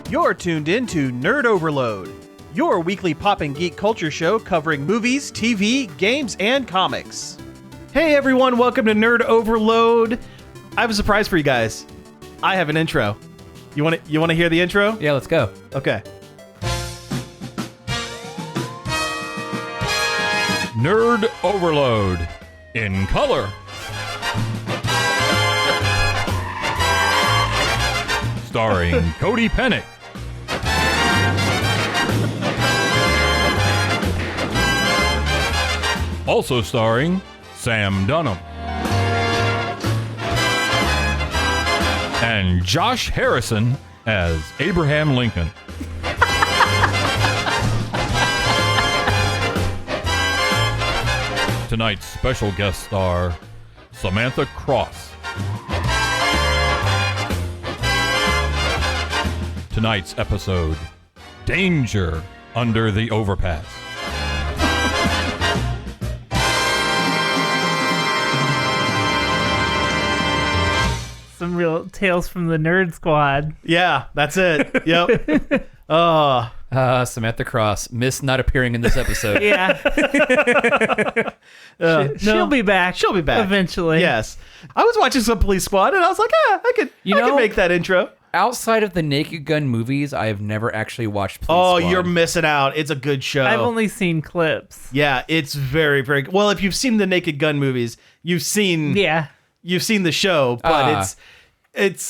You're tuned in to Nerd Overload, your weekly pop and geek culture show covering movies, TV, games, and comics. Hey everyone, welcome to Nerd Overload. I have a surprise for you guys. I have an intro. You want to hear the intro? Yeah, let's go. Okay. Nerd Overload in color. Starring Cody Pennick. Also starring Sam Dunham. And Josh Harrison as Abraham Lincoln. Tonight's special guest star, Samantha Cross. Tonight's episode, Danger Under the Overpass. Some real tales from the Nerd Squad. Yeah, that's it. Yep. Samantha Cross, miss not appearing in this episode. Yeah. She'll be back. She'll be back. Eventually. Yes. I was watching some Police Squad and I was like, I could make that intro. Outside of the Naked Gun movies, I have never actually watched Police Squad. You're missing out. It's a good show. I've only seen clips. Yeah, it's very, very good. Well, if you've seen the Naked Gun movies, you've seen the show, but it's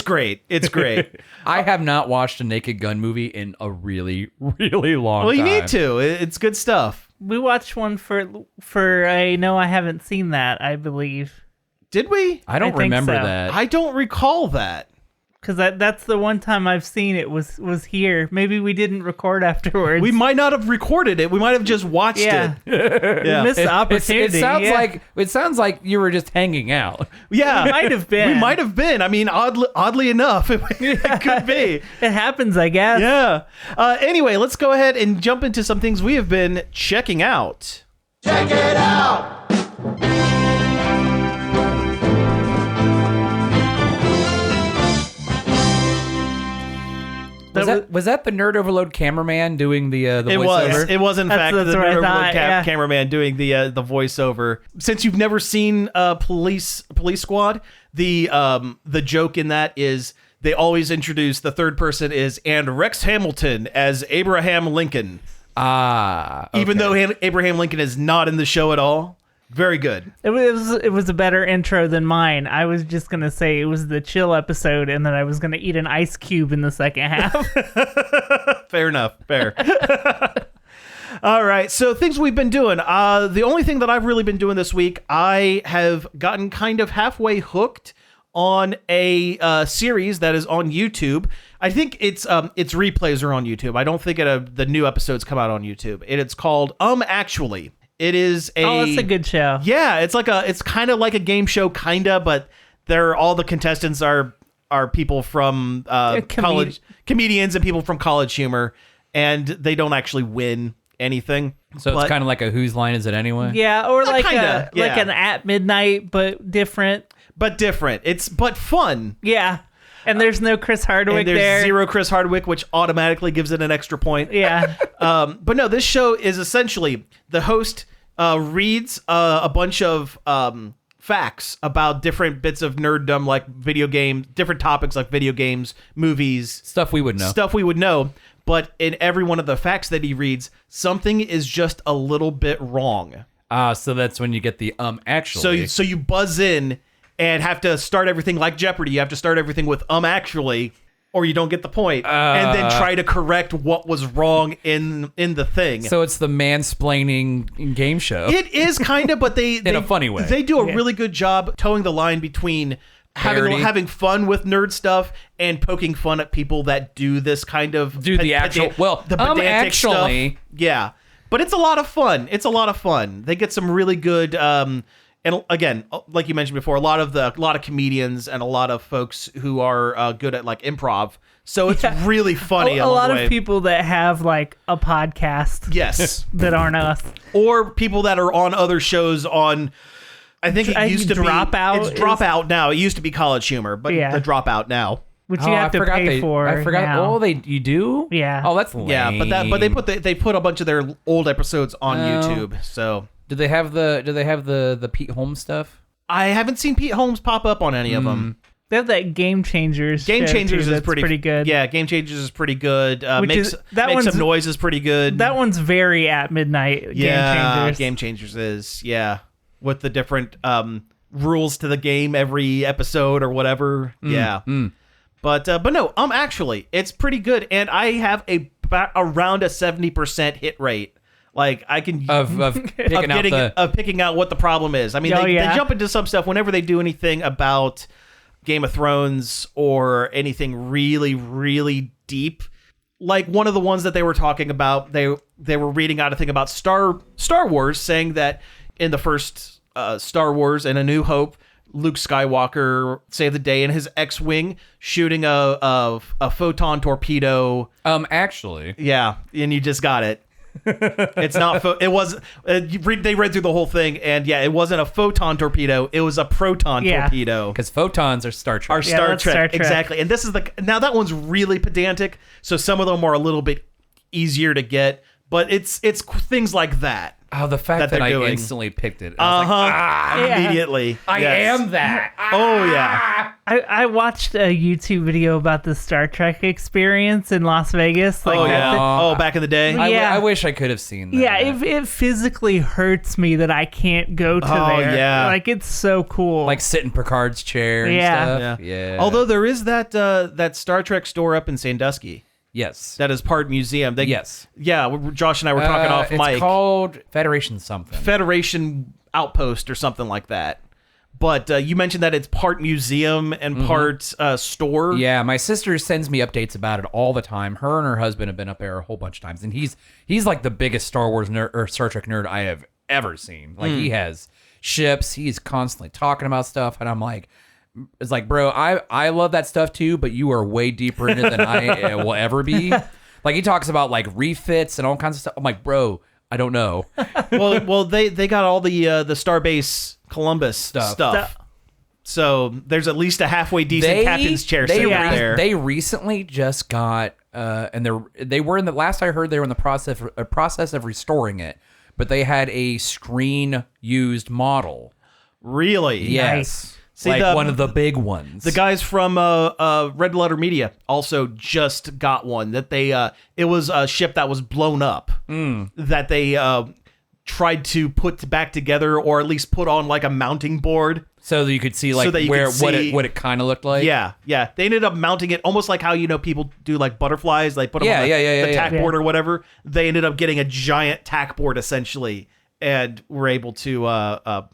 great. It's great. I have not watched a Naked Gun movie in a really, really long time. Well, you need to. It's good stuff. We watched one for I know I haven't seen that, I believe. Did we? I don't think remember so. that. I don't recall that. Because that's the one time I've seen it was here. Maybe we didn't record afterwards. We might not have recorded it. We might have just watched it. Yeah. Missed the opportunity. It sounds like you were just hanging out. Yeah. We might have been. We might have been. I mean, oddly enough, it could be. It happens, I guess. Yeah. Anyway, let's go ahead and jump into some things we have been checking out. Check it out! Was that the Nerd Overload cameraman doing the voiceover? It was in fact the what I Nerd Overload thought, yeah. cameraman doing the voiceover. Since you've never seen Police Squad, the joke in that is they always introduce the third person is and Rex Hamilton as Abraham Lincoln. Okay. Even though Abraham Lincoln is not in the show at all. Very good. It was a better intro than mine. I was just going to say it was the chill episode and then I was going to eat an ice cube in the second half. Fair enough. Fair. All right. So things we've been doing. The only thing that I've really been doing this week, I have gotten kind of halfway hooked on a series that is on YouTube. I think its replays are on YouTube. I don't think the new episodes come out on YouTube. It's called Actually. It is it's a good show. Yeah, it's kind of like a game show, kinda, but all the contestants are people from college comedians and people from College Humor, and they don't actually win anything. So it's kind of like a Whose Line Is It Anyway? Yeah, or like kinda, like an At Midnight, but different. But fun. Yeah. And there's no Chris Hardwick and there's there. Zero Chris Hardwick, which automatically gives it an extra point. Yeah. But no, this show is essentially the host reads a bunch of facts about different bits of nerddom, like video games, different topics like video games, movies. Stuff we would know. But in every one of the facts that he reads, something is just a little bit wrong. So that's when you get the actually. So you buzz in and have to start everything like Jeopardy. You have to start everything with actually, or you don't get the point, and then try to correct what was wrong in the thing. So it's the mansplaining game show. It is kind of, but they in a funny way. They do a really good job towing the line between having fun with nerd stuff and poking fun at people that do this kind of the pedantic actually stuff. Yeah, but it's a lot of fun. They get some really good. And again, like you mentioned before, a lot of comedians and a lot of folks who are good at like improv. So it's really funny. A lot of people that have like a podcast. Yes. That aren't us. Or people that are on other shows on, I think it used to Dropout. It's Dropout now. It used to be College Humor, but the Dropout now. which you have to pay for. I forgot. now. Oh, you do? Yeah. Oh, that's lame. Yeah, but they put a bunch of their old episodes on YouTube. So do they have the Pete Holmes stuff? I haven't seen Pete Holmes pop up on any of them. They have that Game Changers. Game show, Changers too, is that's pretty good. Yeah, Game Changers is pretty good. Which Make is- that Some one's- Noise is pretty good. That one's very at midnight. Game Changers. Game Changers is with the different rules to the game every episode or whatever. But no, actually, it's pretty good, and I have around a 70% hit rate. Like I can picking out what the problem is. I mean, they jump into some stuff whenever they do anything about Game of Thrones or anything really, really deep. Like one of the ones that they were talking about, they were reading out a thing about Star Wars, saying that in the first Star Wars and A New Hope, Luke Skywalker saved the day in his X-wing, shooting a photon torpedo. Actually, yeah, and you just got it. It's not. It was. They read through the whole thing, and it wasn't a photon torpedo. It was a proton torpedo. Because photons are Star Trek. Star Trek, exactly. And this is now that one's really pedantic. So some of them are a little bit easier to get, but it's things like that. Oh, the fact that I instantly picked it. I was like, immediately. I am that. Oh yeah. I watched a YouTube video about the Star Trek experience in Las Vegas. Like back in the day. I wish I could have seen that. Yeah, it physically hurts me that I can't go to there. Yeah. Like it's so cool. Like sit in Picard's chair and stuff. Yeah. Although there is that Star Trek store up in Sandusky. Yes. That is part museum. Yes. Yeah, Josh and I were talking off mic. It's called Federation something. Federation Outpost or something like that. But you mentioned that it's part museum and part store. Yeah, my sister sends me updates about it all the time. Her and her husband have been up there a whole bunch of times, and he's like the biggest Star Wars nerd or Star Trek nerd I have ever seen. Like he has ships. He's constantly talking about stuff, and I'm like, it's like, bro, I love that stuff too, but you are way deeper in it than I will ever be. Like he talks about like refits and all kinds of stuff. I'm like, bro, I don't know. well, they got all the Starbase Columbus stuff. So there's at least a halfway decent captain's chair sitting there. They recently just got, and they were in the last I heard they were in the process of restoring it, but they had a screen used model. Really? Yes. Nice. See, like one of the big ones. The guys from Red Letter Media also just got one that they it was a ship that was blown up that they tried to put back together, or at least put on like a mounting board so that you could see like what it kind of looked like. Yeah. They ended up mounting it almost like how people do like butterflies, like put them on the tack board or whatever. They ended up getting a giant tack board essentially, and were able to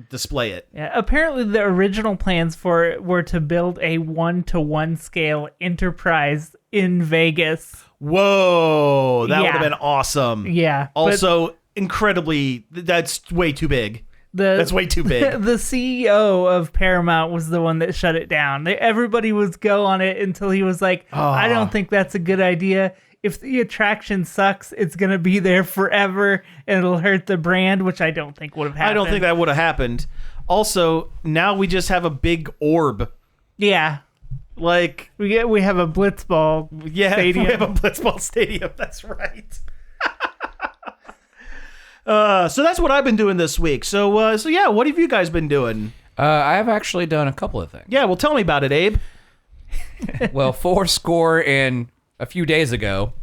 display it. Yeah, apparently the original plans for it were to build a 1-to-1 scale Enterprise in Vegas. Whoa, that would have been awesome. Yeah. Also, incredibly, that's way too big. That's way too big. The CEO of Paramount was the one that shut it down. Everybody was go on it until he was like, I don't think that's a good idea. If the attraction sucks, it's going to be there forever and it'll hurt the brand, which I don't think would have happened. I don't think that would have happened. Also, now we just have a big orb. Yeah. Like we have a Blitzball stadium. We have a Blitzball stadium. That's right. So that's what I've been doing this week. So yeah, what have you guys been doing? I have actually done a couple of things. Yeah, well, tell me about it, Abe. Well, 4 and a few days ago,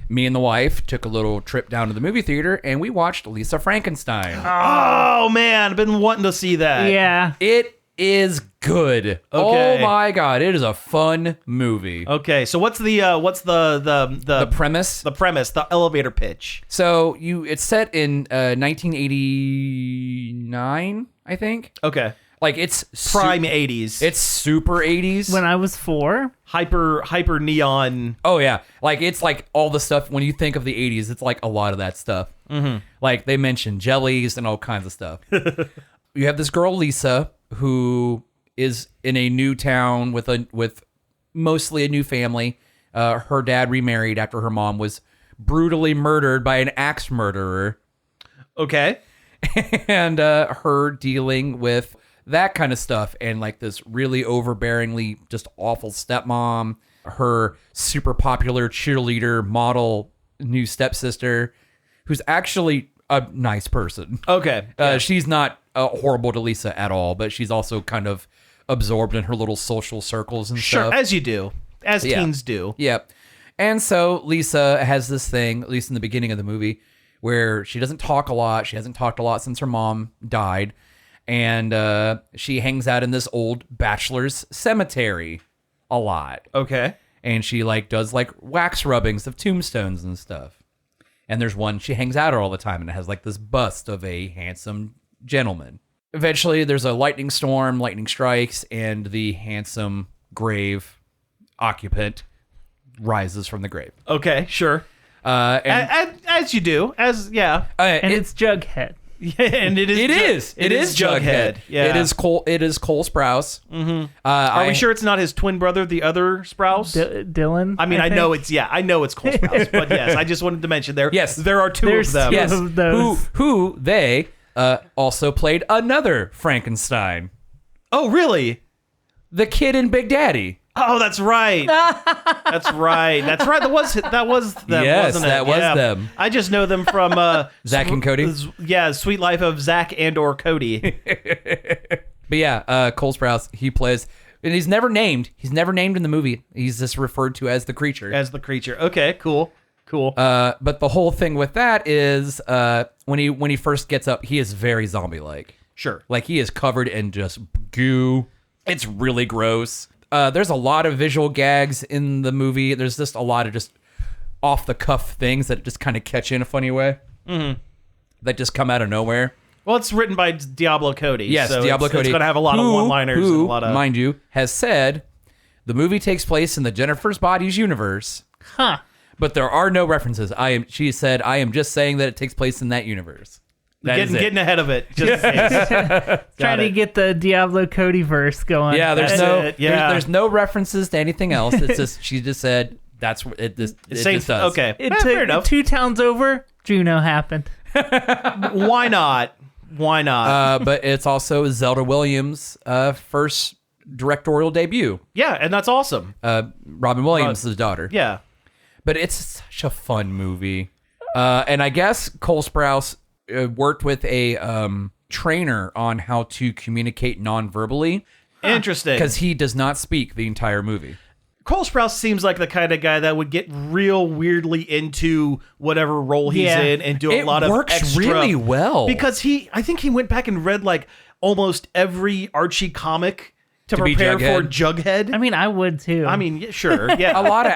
me and the wife took a little trip down to the movie theater and we watched Lisa Frankenstein. Oh man, I've been wanting to see that. Yeah. It is good. Okay. Oh my god, it is a fun movie. Okay, so what's the premise? The premise, the elevator pitch. So it's set in 1989, I think. Okay. Like it's prime 80s. It's super 80s. When I was 4. Hyper neon. Oh yeah, like it's like all the stuff when you think of the 80s, it's like a lot of that stuff. Mm-hmm. Like they mention jellies and all kinds of stuff. You have this girl Lisa who is in a new town with mostly a new family. Her dad remarried after her mom was brutally murdered by an axe murderer. Okay. And her dealing with that kind of stuff, and like this really overbearingly just awful stepmom, her super popular cheerleader model new stepsister, who's actually a nice person. Okay. She's not horrible to Lisa at all, but she's also kind of absorbed in her little social circles and Sure, stuff. as you do. As teens do. Yep. And so Lisa has this thing, at least in the beginning of the movie, where she doesn't talk a lot. She hasn't talked a lot since her mom died. And she hangs out in this old bachelor's cemetery a lot. Okay. And she like does like wax rubbings of tombstones and stuff. And there's one she hangs out at all the time, and it has like this bust of a handsome gentleman. Eventually, there's a lightning storm, lightning strikes, and the handsome grave occupant rises from the grave. Okay, sure. As you do. And It's Jughead. and it is It is Jughead. Yeah. It is Cole Sprouse. Mm-hmm. Are we sure it's not his twin brother, the other Sprouse? Dylan. I mean, I think. know it's Cole Sprouse, but yes, I just wanted to mention there. Yes. There are two There's of them. two. Yes, Of those. who they also played another Frankenstein, Oh, really? the kid in Big Daddy. Oh, that's right. That's right. That was them. Yes, wasn't it? that was Yeah. them. I just know them from Zach and Cody? Yeah, Sweet Life of Zach and or Cody. But yeah, Cole Sprouse, he plays, and he's never named. He's never named in the movie. He's just referred to as the creature. As the creature. Okay, cool. But the whole thing with that is when he first gets up, he is very zombie-like. Sure. Like he is covered in just goo. It's really gross. There's a lot of visual gags in the movie. There's just a lot of just off the cuff things that just kind of catch you in a funny way. Mm-hmm. That just come out of nowhere. Well, it's written by Diablo Cody. Yes, so Diablo it's Cody. It's going to have a lot of one-liners and a lot of... mind you, has said the movie takes place in the Jennifer's Bodies universe. Huh. But there are no references. She said, I am just saying that it takes place in that universe. That is it. Getting ahead of it. Just in case. Trying to get the Diablo Cody verse going. Yeah, there's That's no it, yeah. There's no references to anything else. It's just she just said that's what it just Same, does. okay. It Fair took enough. 2 towns over. Juno happened. Why not? Why not? But it's also Zelda Williams' first directorial debut. Yeah, and that's awesome. Robin Williams' daughter. Yeah. But it's such a fun movie. And I guess Cole Sprouse worked with a trainer on how to communicate non-verbally. Interesting. Because he does not speak the entire movie. Cole Sprouse seems like the kind of guy that would get real weirdly into whatever role he's Yeah. in and do a It lot of works extra. really well. Because I think he went back and read like almost every Archie comic to be prepare for Jughead? Jughead. I mean, I would too. I mean, yeah, sure, yeah. a lot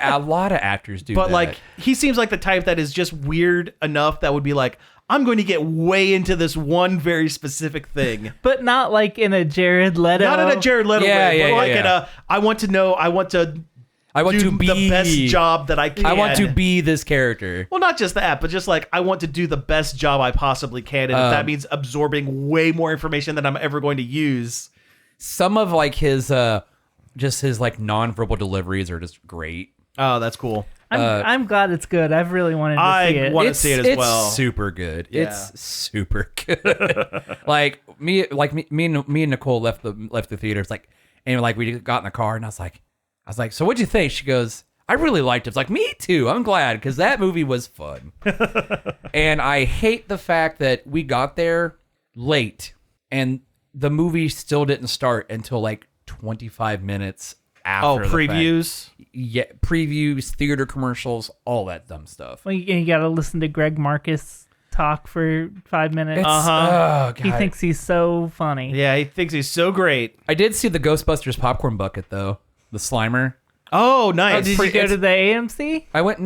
of actors do But that. like, he seems like the type that is just weird enough that would be like, I'm going to get way into this one very specific thing. but not like in a Jared Leto. Not in a Jared Leto Yeah, way, yeah, but yeah, like yeah. in a, I want to do be the best job that I can. I want to be this character. Well, not just that, but just like I want to do the best job I possibly can, and if that means absorbing way more information than I'm ever going to use. Some of like his just his like non-verbal deliveries are just great. Oh, that's cool. I'm glad it's good. I've really wanted to see I it. want to see it as well. It's super good. Yeah. It's super good. like me and Nicole left the theater. It's like, and like we got in the car, and I was like, so what'd you think? She goes, I really liked it. It's like, me too. I'm glad because that movie was fun. And I hate the fact that we got there late and the movie still didn't start until like 25 minutes after. the previews. fact. Yeah, previews, theater commercials, all that dumb stuff. Well, you got to listen to Greg Marcus talk for 5 minutes. Oh, God. He thinks he's so funny. Yeah, he thinks he's so great. I did see the Ghostbusters popcorn bucket though. The Slimer. Oh, nice. Did you go to the AMC? I went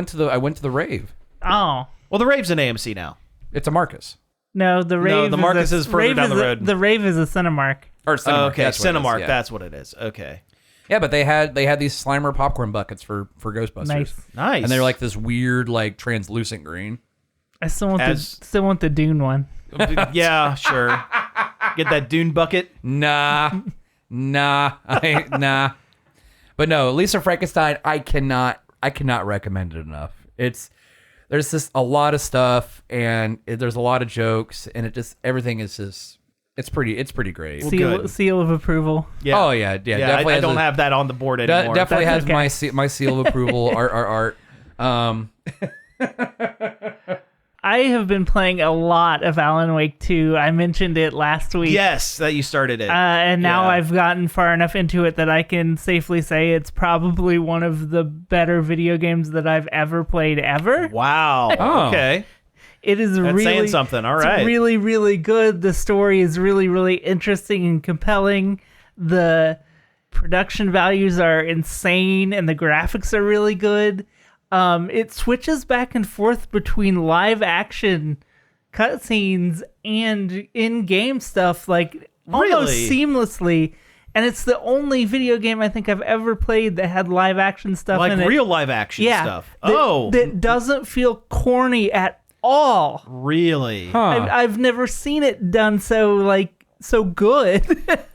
to the rave. Oh. Well, the Rave's in AMC now. It's a Marcus. No, the Rave. the Marcus is further Rave down the is road. The Rave is a Cinemark. Or Cinemark. Okay, that's what it is, Cinemark. yeah. That's what it is. Okay. Yeah, but they had these Slimer popcorn buckets for Ghostbusters. Nice. Nice. And they're like this weird like translucent green. I still want As- the Dune one. Yeah, sure. Get that Dune bucket. Nah. Nah. But no, Lisa Frankenstein, I cannot recommend it enough. There's just a lot of stuff and there's a lot of jokes and everything is just It's pretty great. good. Seal of approval. Yeah. Oh yeah. Definitely I has don't a- have that on the board anymore. Definitely That's has okay. my seal of approval. art. I have been playing a lot of Alan Wake 2. I mentioned it last week. Yes, that you started it. And now Yeah. I've gotten far enough into it that I can safely say it's probably one of the better video games that I've ever played ever. Wow. Oh. Okay. It is That's really saying something. All it's right. really, really good. The story is really, really interesting and compelling. The production values are insane, and the graphics are really good. It switches back and forth between live action cutscenes and in-game stuff, like almost Really? seamlessly. And it's the only video game I think I've ever played that had live action stuff Like in it. real live action stuff. That doesn't feel corny at all. Really? I've never seen it done so good.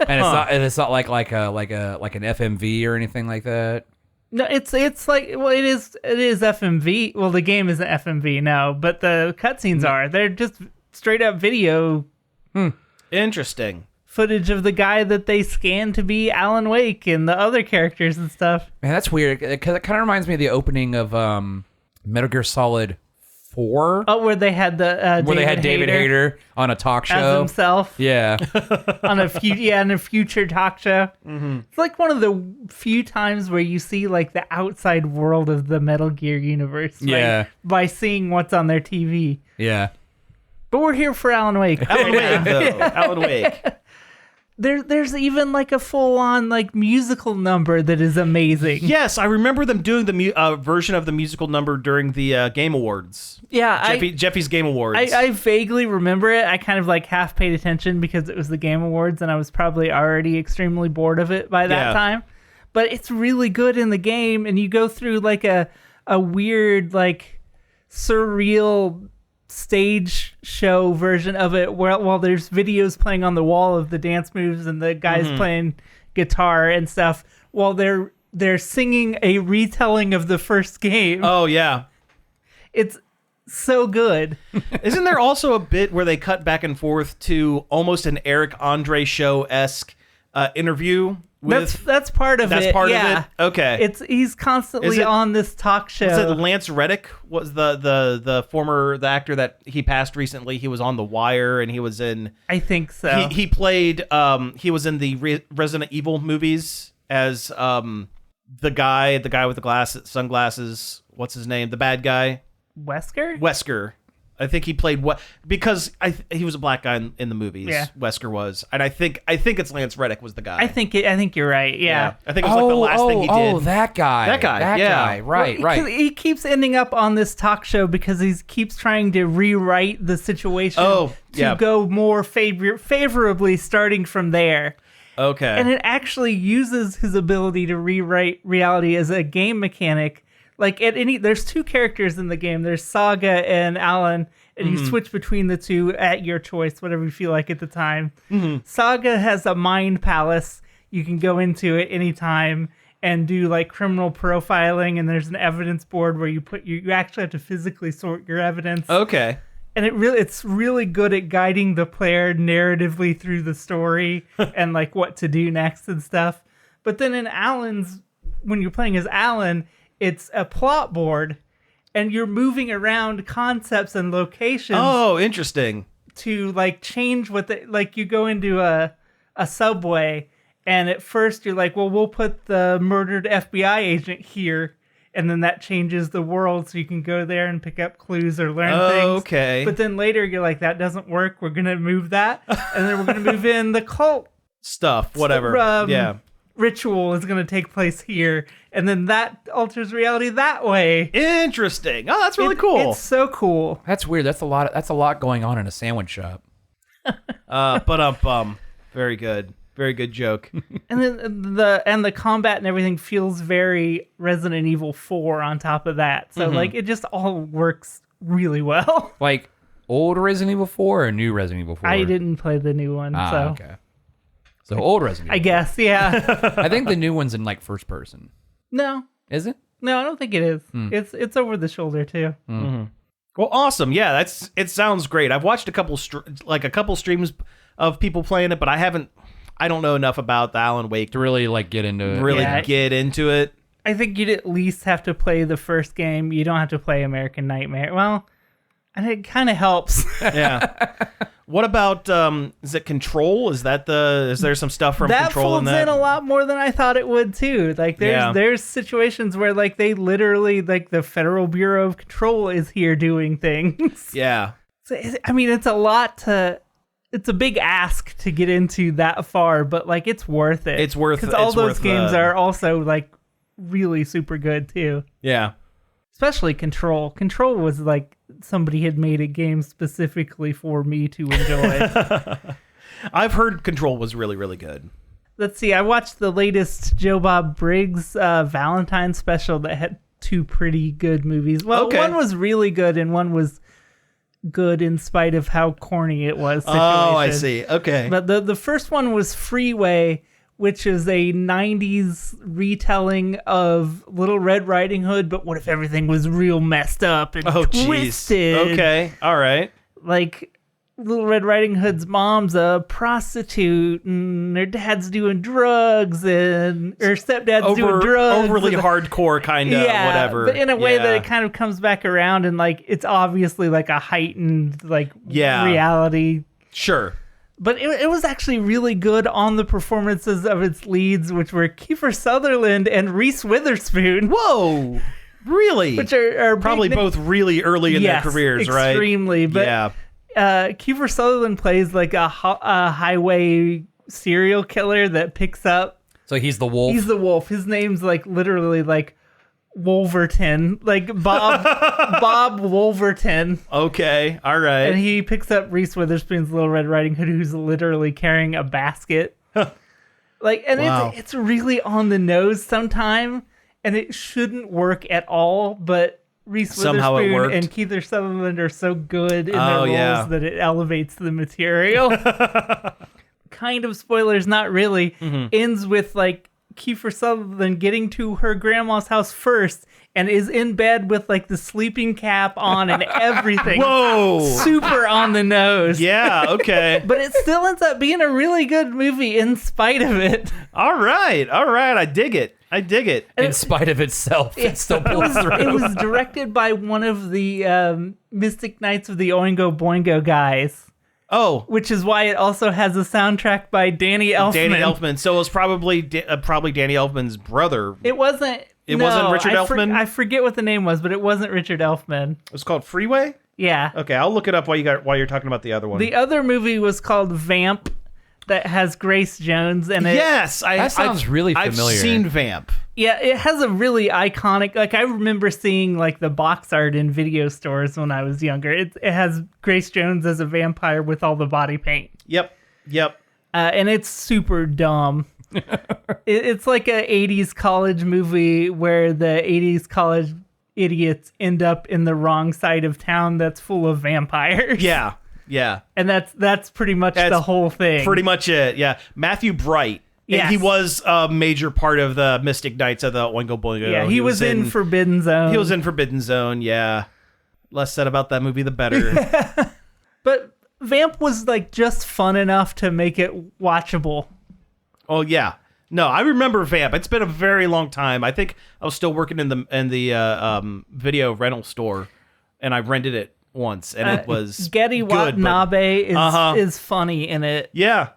And it's not like an FMV or anything like that. No, it's like, well, it is FMV. Well, the game isn't FMV, no, but the cutscenes are. They're just straight up video Interesting. footage of the guy that they scan to be Alan Wake and the other characters and stuff. Man, that's weird because it kind of reminds me of the opening of Metal Gear Solid 4, Oh, where they had the where they had David Hayter on a talk as show. himself Yeah, on a future talk show. Mm-hmm. It's like one of the few times where you see like the outside world of the Metal Gear universe. Yeah. by seeing what's on their TV. yeah. But we're here for Alan Wake. Alan Wake, though. Alan Wake. There's even like a full on like musical number that is amazing. Yes, I remember them doing the version of the musical number during the Game Awards. Yeah, Jeffy's Game Awards. I vaguely remember it. I kind of like half paid attention because it was the Game Awards and I was probably already extremely bored of it by that time. But it's really good in the game, and you go through like a weird like surreal stage show version of it while there's videos playing on the wall of the dance moves and the guys playing guitar and stuff while they're singing a retelling of the first game. Oh, yeah. It's so good. Isn't there also a bit where they cut back and forth to almost an Eric Andre show-esque interview? That's part of it. That's part yeah. of it? Okay. He's constantly on this talk show. Was it Lance Reddick? Was the actor that he passed recently? He was on The Wire, and he was in. I think so. He played. He was in the Resident Evil movies as the guy with the sunglasses. What's his name? The bad guy. Wesker. I think he played because he was a black guy in the movies. Yeah. Wesker was, and I think it's Lance Reddick was the guy. I think you're right. Yeah. I think it was like the last thing he did. Oh, that guy. That guy, Right, Well, right. He keeps ending up on this talk show because he keeps trying to rewrite the situation to go more favorably starting from there. Okay. And it actually uses his ability to rewrite reality as a game mechanic. Like there's two characters in the game. There's Saga and Alan, and you switch between the two at your choice, whatever you feel like at the time. Saga has a mind palace. You can go into it anytime and do like criminal profiling, and there's an evidence board where you actually have to physically sort your evidence. Okay. And it's really good at guiding the player narratively through the story and like what to do next and stuff. But then when you're playing as Alan, it's a plot board, and you're moving around concepts and locations. Oh, interesting. To like change like you go into a subway, and at first you're like, well, we'll put the murdered FBI agent here, and then that changes the world, so you can go there and pick up clues or learn things. Okay. But then later you're like, that doesn't work. We're gonna move that, and then we're gonna move in the cult Stuff, whatever. Yeah. Ritual is going to take place here, and then that alters reality that way. Interesting. Oh, that's really cool. It's so cool. That's weird. That's a lot going on in a sandwich shop. Very good. Very good joke. And then the combat and everything feels very Resident Evil 4 on top of that. So like it just all works really well. Like old Resident Evil 4 or new Resident Evil 4? I didn't play the new one, so okay. So old Resident Evil. I guess, yeah. I think the new one's in like first person. No, Is it? I don't think it is. It's over the shoulder too. Well, awesome. Yeah, it sounds great. I've watched a couple streams of people playing it, but I don't know enough about the Alan Wake To really like get into it. really Yeah. get into it. I think you'd at least have to play the first game. You don't have to play American Nightmare. Well, and it kind of helps. Yeah. What about is it Control? Is there some stuff from That Control in folds that? in a lot more than I thought it would too. Like there's situations where like they literally like the Federal Bureau of Control is here doing things. Yeah. So, I mean, it's a big ask to get into that far, but like it's worth it. It's worth because all it's those worth games the- are also like really super good too. Yeah. Especially Control. Control was like somebody had made a game specifically for me to enjoy. I've heard Control was really, really good. Let's see. I watched the latest Joe Bob Briggs Valentine special that had two pretty good movies. Well, Okay. one was really good and one was good in spite of how corny it was. Situation. Oh, I see. Okay. But the first one was Freeway, which is a 90s retelling of Little Red Riding Hood, but what if everything was real messed up and Oh, jeez. twisted? Okay. All right. Like, Little Red Riding Hood's mom's a prostitute, and her dad's doing drugs, and her stepdad's doing drugs. Overly and- hardcore kind of whatever. but in a way that Yeah. it kind of comes back around, and like it's obviously like a heightened like Yeah. reality. Sure. But it was actually really good on the performances of its leads, which were Kiefer Sutherland and Reese Witherspoon, Whoa. Really? which are Probably big- both really early in yes, their careers, right? extremely. But yeah. Kiefer Sutherland plays like a highway serial killer that picks up. So he's the wolf. He's the wolf. His name's like literally like Wolverton, like Bob Wolverton. Okay. All right. And he picks up Reese Witherspoon's Little Red Riding Hood, who's literally carrying a basket. Like, and Wow. it's really on the nose sometime, and it shouldn't work at all. But Reese Somehow it Witherspoon worked. and Kiefer Sutherland are so good in their Oh, roles yeah. that it elevates the material. Kind of spoilers, not really. Mm-hmm. Ends with like Kiefer Sutherland getting to her grandma's house first and is in bed with like the sleeping cap on and everything. Whoa. Super on the nose. Yeah. Okay. But it still ends up being a really good movie in spite of it. All right. All right. I dig it. in spite of itself. It still pulls through. It was directed by one of the Mystic Knights of the Oingo Boingo guys, Oh. which is why it also has a soundtrack by Danny Elfman. Danny Elfman. So it was probably Danny Elfman's brother. It wasn't. It wasn't Richard Elfman? I forget what the name was, but it wasn't Richard Elfman. It was called Freeway? Yeah. Okay, I'll look it up while you're talking about the other one. The other movie was called Vamp, that has Grace Jones in it. Yes, That sounds really familiar. I've seen Vamp. Yeah, it has a really iconic. Like I remember seeing like the box art in video stores when I was younger. It has Grace Jones as a vampire with all the body paint. Yep. And it's super dumb. It's like a 80s college movie where the 80s college idiots end up in the wrong side of town that's full of vampires. Yeah. And that's pretty much the whole thing. Pretty much it. Yeah. Matthew Bright. And Yes. he was a major part of the Mystic Knights of the Oingo Boingo. Yeah, he was in Forbidden Zone. He was in Forbidden Zone. Yeah. Less said about that movie, the better. But Vamp was like just fun enough to make it watchable. Oh yeah. No, I remember Vamp. It's been a very long time. I think I was still working in the video rental store, and I rented it once, and it was Getty good, but- Watanabe is funny in it. Yeah.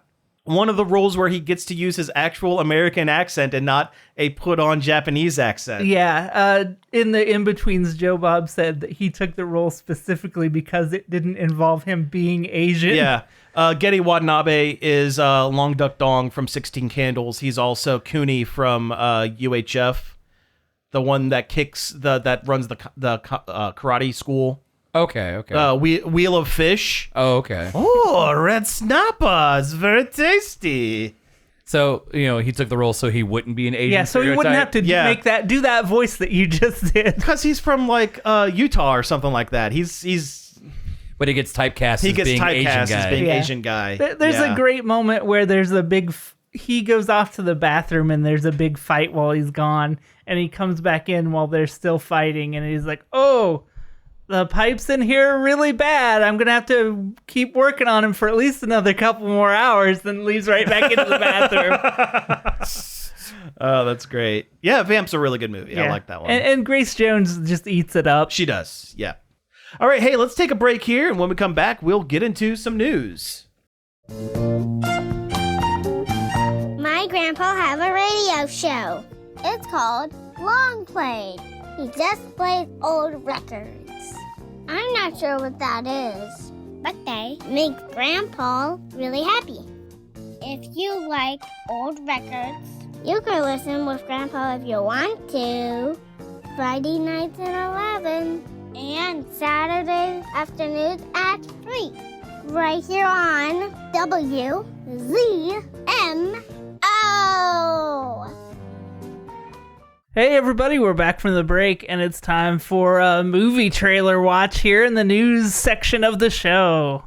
One of the roles where he gets to use his actual American accent and not a put-on Japanese accent. Yeah, in the in-betweens, Joe Bob said that he took the role specifically because it didn't involve him being Asian. Yeah. Getty Watanabe is Long Duck Dong from 16 Candles. He's also Cooney from UHF, the one that that runs the karate school. Okay. Wheel of Fish. Oh, okay. Oh, red snapper. It's very tasty. So, he took the role so he wouldn't be an Asian Yeah, so he wouldn't have to Yeah. do that voice that you just did. Because he's from like Utah or something like that. But he gets typecast He as gets being Asian typecast guy. as being Yeah. Asian guy. There's Yeah. a great moment where there's a big... he goes off to the bathroom and there's a big fight while he's gone. And he comes back in while they're still fighting. And he's like, oh... the pipes in here are really bad. I'm going to have to keep working on them for at least another couple more hours, then leaves right back into the bathroom. Oh, that's great. Yeah, Vamp's a really good movie. I like that one. And Grace Jones just eats it up. She does, yeah. All right, hey, let's take a break here, and when we come back, we'll get into some news. My grandpa have a radio show. It's called Long Play. He just plays old records. I'm not sure what that is, but they make Grandpa really happy. If you like old records, you can listen with Grandpa if you want to. Friday nights at 11 and Saturday afternoons at 3. Right here on WZMO. Hey everybody, we're back from the break, and it's time for a movie trailer watch here in the news section of the show.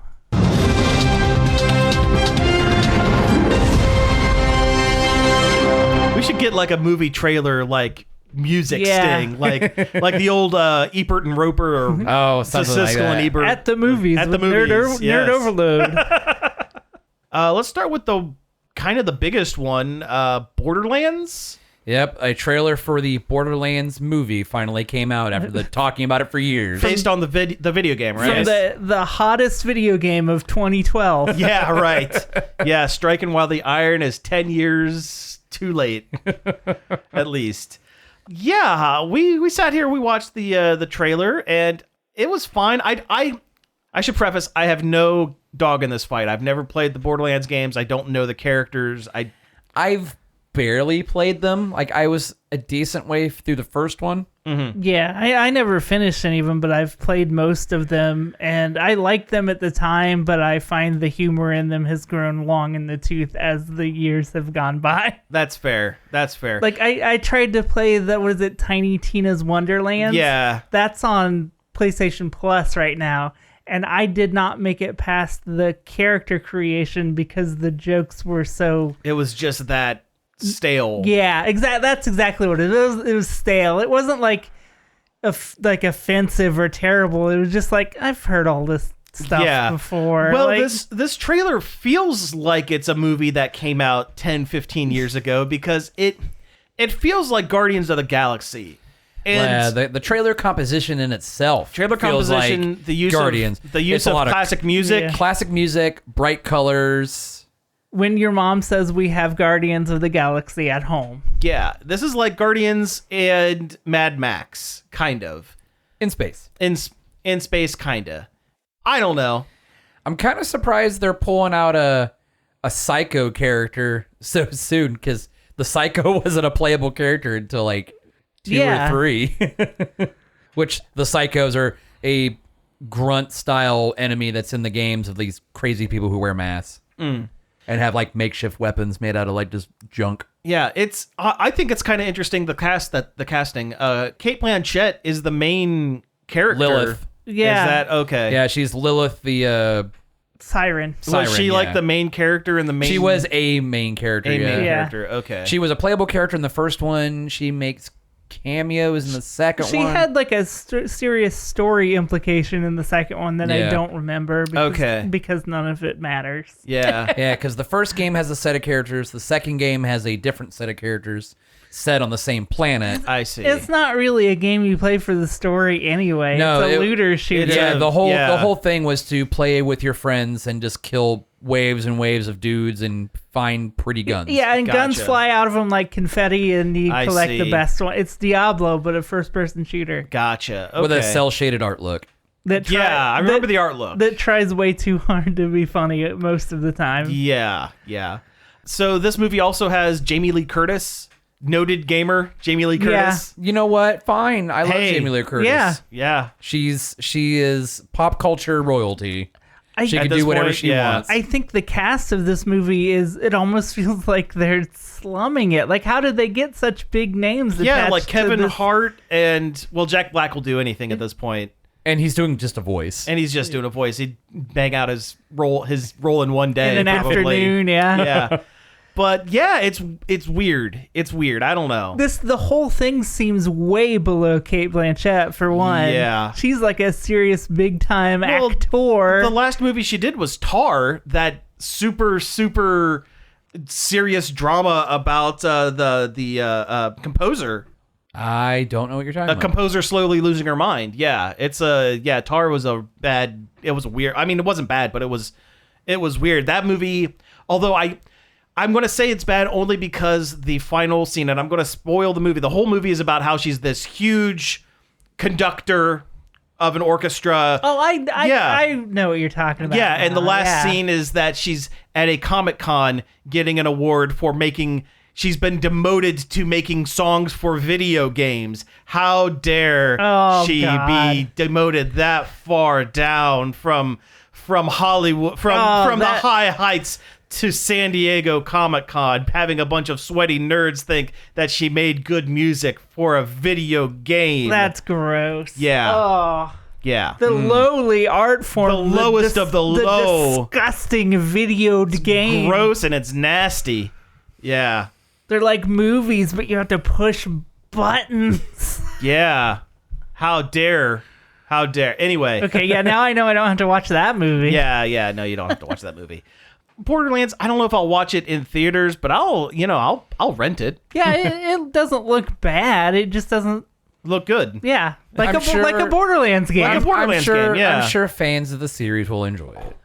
We should get like a movie trailer like music sting, like the old Ebert and Roper or something like Siskel that. and Ebert At the movies. At the with movies, Nerd Overload. Let's start with the kind of the biggest one, Borderlands. Yep, a trailer for the Borderlands movie finally came out after talking about it for years. Based on the video game, right? From the hottest video game of 2012. Yeah, right. Yeah, striking while the iron is 10 years too late, at least. Yeah, we sat here, we watched the trailer, and it was fine. I should preface, I have no dog in this fight. I've never played the Borderlands games. I don't know the characters. I've barely played them. Like, I was a decent way through the first one. Mm-hmm. Yeah, I never finished any of them, but I've played most of them, and I liked them at the time, but I find the humor in them has grown long in the tooth as the years have gone by. That's fair. Like, I tried to play Tiny Tina's Wonderlands? Yeah. That's on PlayStation Plus right now, and I did not make it past the character creation because the jokes were so... It was just that stale. Yeah, that's exactly what it was. It was stale. It wasn't like offensive or terrible. It was just like, I've heard all this stuff before. Well, like, this trailer feels like it's a movie that came out 10, 15 years ago because it feels like Guardians of the Galaxy. And the trailer composition in itself. Feels like the use Guardians. Of classic music. Yeah. Classic music, bright colors. when your mom says we have Guardians of the Galaxy at home. Yeah, this is like Guardians and Mad Max, kind of. In space. In space, kind of. I don't know. I'm kind of surprised they're pulling out a Psycho character so soon, because the Psycho wasn't a playable character until like 2 or 3. Which the Psychos are a grunt-style enemy that's in the games of these crazy people who wear masks. And have like makeshift weapons made out of like just junk. Yeah, it's. I think it's kind of interesting the casting. Kate Blanchett is the main character. Lilith. Yeah. Is that okay? Yeah, she's Lilith the Siren. Was she like yeah. the main character in the main? She was a main character. a main Yeah. character. Okay. She was a playable character in the first one. She makes cameos in the second She one. had like a serious story implication in the second one that I Yeah. don't remember because, Okay. because none of it matters. Yeah. Yeah, because the first game has a set of characters. The second game has a different set of characters set on the same planet. I see. It's not really a game you play for the story anyway. No, it's a looter shooter. it's Yeah, a- the whole yeah. thing was to play with your friends and just kill waves and waves of dudes and find pretty guns. Yeah, and guns Gotcha. fly out of them like confetti, and you I collect see. the best one. It's Diablo, but a first-person shooter. Gotcha. Okay. with a cel-shaded art look. That Yeah, I remember the art look. That tries way too hard to be funny most of the time. Yeah. So this movie also has Jamie Lee Curtis, noted gamer Jamie Lee Curtis. You know what? Fine. I love Hey. Jamie Lee Curtis. Yeah. Yeah. She is pop culture royalty. She At can this do whatever point, she yeah. wants. I think the cast of this movie it almost feels like they're slumming it. Like, how did they get such big names? Yeah, attached like to Kevin this? Hart and Jack Black will do anything at this point. And he's doing just a voice. And he's just doing a voice. He'd bang out his role in one day. in an probably. afternoon. Yeah. Yeah. But yeah, it's weird. It's weird. I don't know. The whole thing seems way below Cate Blanchett for one. Yeah. She's like a serious big time Well, actor. The last movie she did was Tar, that super serious drama about the composer. I don't know what you're talking A about. composer slowly losing her mind. Yeah, Tar was a bad. It was weird. I mean, it wasn't bad, but it was weird. That movie, although I'm going to say it's bad only because the final scene, and I'm going to spoil the movie. The whole movie is about how she's this huge conductor of an orchestra. Oh, I know what you're talking about. Yeah, and the now. last Yeah. scene is that she's at a Comic-Con getting an award for making. She's been demoted to making songs for video games. How dare she God. be demoted that far down from Hollywood, from the high heights to San Diego Comic-Con, having a bunch of sweaty nerds think that she made good music for a video game. That's gross. Yeah. Oh. Yeah. The lowly art form. The lowest of the low. Disgusting video game. Gross, and it's nasty. Yeah. They're like movies, but you have to push buttons. Yeah. How dare. Anyway. Okay, yeah, now I know I don't have to watch that movie. Yeah. No, you don't have to watch that movie. Borderlands, I don't know if I'll watch it in theaters, but I'll rent it. Yeah, it doesn't look bad. It just doesn't. Look good. Yeah, like I'm like a sure- Borderlands game. Like a Borderlands game, yeah. I'm sure fans of the series will enjoy it.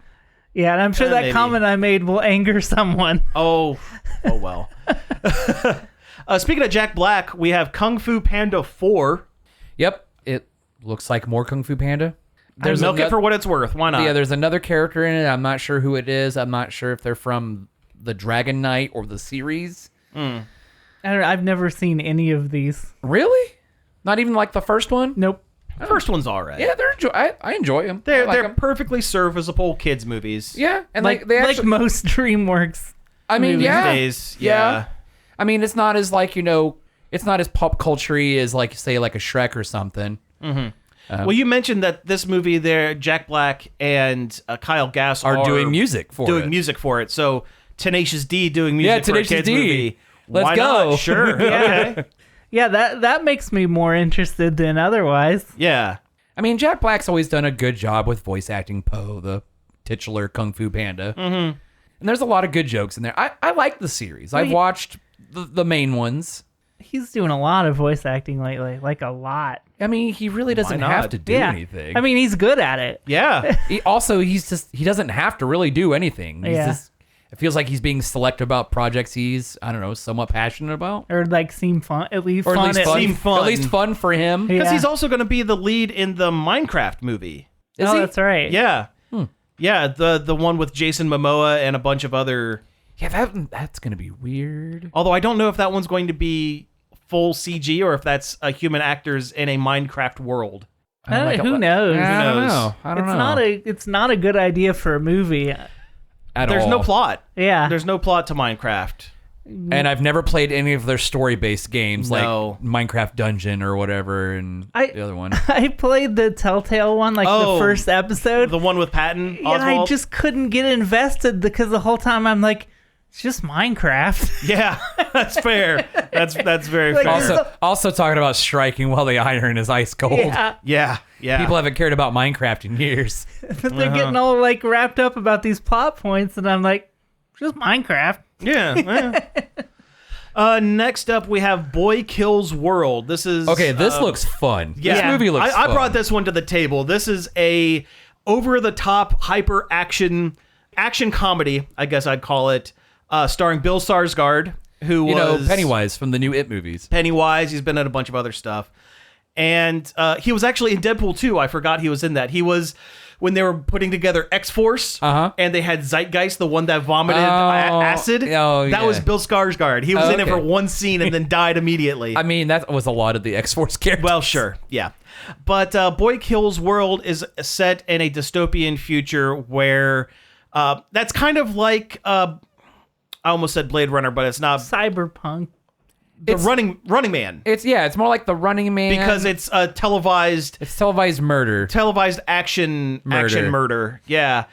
Yeah, and I'm sure that maybe. comment I made will anger someone. Oh well. Speaking of Jack Black, we have Kung Fu Panda 4. Yep, it looks like more Kung Fu Panda. Milk it for what it's worth. Why not? Yeah, there's another character in it. I'm not sure who it is. I'm not sure if they're from the Dragon Knight or the series. I don't know, I've never seen any of these. Really? Not even like the first one? Nope. The first one's all right. Yeah, I enjoy them. They're perfectly serviceable kids movies. Yeah, and Like they actually, most DreamWorks. I mean, movies. yeah, Days. Yeah. I mean, it's not as like it's not as pop culture-y as like say like a Shrek or something. Well, you mentioned that this movie there, Jack Black and Kyle Gass Are doing music for it. So Tenacious D doing music for a Tenacious kids D. movie. Let's Why go. Not? Sure. Okay. Yeah, that makes me more interested than otherwise. Yeah. I mean, Jack Black's always done a good job with voice acting Poe, the titular Kung Fu Panda. Mm-hmm. And there's a lot of good jokes in there. I like the series. I've watched the main ones. He's doing a lot of voice acting lately, like a lot. I mean, he really doesn't not? have to do Yeah, anything. I mean, he's good at it. Yeah. he doesn't have to really do anything. It feels like he's being selective about projects he's, I don't know, somewhat passionate about. Or like seem fun, at least Or fun. at least fun. seem fun. At least fun for him. Yeah. Because he's also going to be the lead in the Minecraft movie. Is Oh, he? that's right. Yeah. Yeah, the one with Jason Momoa and a bunch of other... Yeah, that's going to be weird. Although I don't know if that one's going to be full CG or if that's human actors in a Minecraft world. Who knows? I don't knows? know. I don't know. It's not a good idea for a movie. There's no plot. Yeah. There's no plot to Minecraft. And I've never played any of their story-based games No. like Minecraft Dungeon or whatever and the other one. I played the Telltale one, like Oh, the first episode. The one with Patton and I Oswalt? just couldn't get invested because the whole time I'm like, it's just Minecraft. Yeah, that's fair. That's very Like, fair. Also talking about striking while the iron is ice cold. Yeah. Yeah. People haven't cared about Minecraft in years. But they're getting all like wrapped up about these plot points, and I'm like, just Minecraft. Yeah. Next up, we have Boy Kills World. This is Okay, this looks fun. Yeah. This movie looks I fun. brought this one to the table. This is a over-the-top hyper action comedy, I guess I'd call it, starring Bill Skarsgård, who was Pennywise from the new It movies. Pennywise. He's been in a bunch of other stuff. And he was actually in Deadpool 2. I forgot he was in that. He was when they were putting together X-Force, and they had Zeitgeist, the one that vomited acid. That was Bill Skarsgård. He was in it for one scene and then died immediately. I mean, that was a lot of the X-Force characters. Well, sure, yeah. But Boy Kills World is set in a dystopian future where that's kind of like I almost said Blade Runner, but it's not. Cyberpunk. Running Man. It's more like the Running Man Because it's a televised televised murder. action murder. Yeah.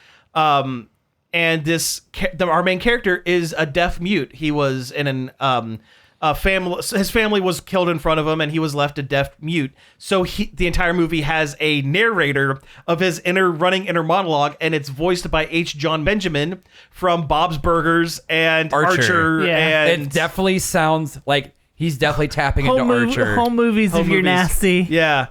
and our main character is a deaf mute. He was in a family. His family was killed in front of him, and he was left a deaf mute. So the entire movie has a narrator of his inner monologue, and it's voiced by H. John Benjamin from Bob's Burgers and Archer. Yeah. And It definitely sounds like he's definitely tapping into Archer. Home movies if you're nasty. Yeah.